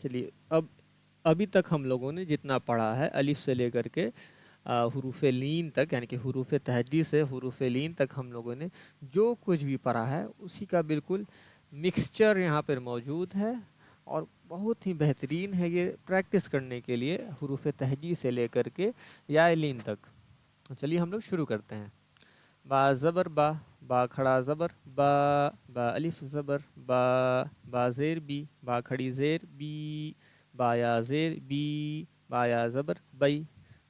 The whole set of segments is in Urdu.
چلیے ابھی تک ہم لوگوں نے جتنا پڑھا ہے الف سے لے کر کے حروف لین تک، یعنی کہ حروف تہجی سے حروف لین تک ہم لوگوں نے جو کچھ بھی پڑھا ہے اسی کا بالکل مکسچر یہاں پر موجود ہے، اور بہت ہی بہترین ہے یہ پریکٹس کرنے کے لیے حروف تہجی سے لے کر کے یا لین تک۔ چلیے ہم لوگ شروع کرتے ہیں۔ با زبر با، با کھڑا زبر با، با الف زبر با، با زیر بی، با کھڑی زیر بی، با یا زیر بی، با یا زبر بئی،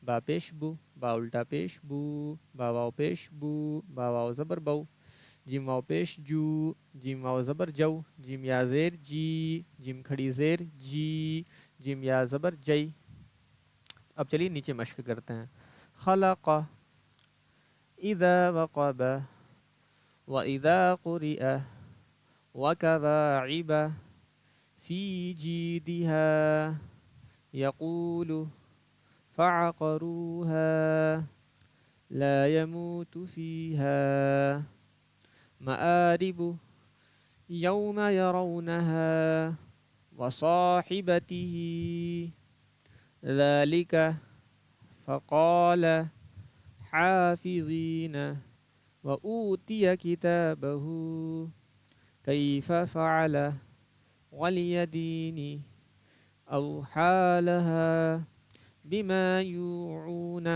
با پیش بو، با الٹا پیش بو، با واو پیش بو، با واو زبر بو، جیم واو پیش جو، جیم واو زبر جو، جیم یا زیر جی، جیم کھڑی زیر جی، جیم یا زبر جئی۔ اب چلیے نیچے مشق کرتے ہیں۔ خلق، اذا وقب، واذا قرئ، وكواعب، في جيدها، يقول، فعقروها، لا يموت فيها، مآرب، يوم يرونها، وصاحبته، ذلك، فقال، حافظين، وأوتي كتابه، كيف فعل، واليدين، أوحى لها، بما يوعون،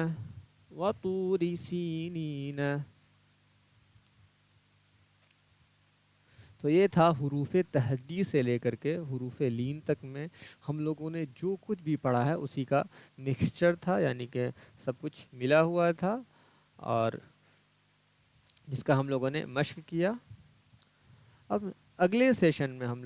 وطور سینین۔ تو یہ تھا حروف تہجی سے لے کر کے حروف لین تک میں ہم لوگوں نے جو کچھ بھی پڑھا ہے اسی کا مکسچر تھا، یعنی کہ سب کچھ ملا ہوا تھا، اور جس کا ہم لوگوں نے مشق کیا۔ اب اگلے سیشن میں ہم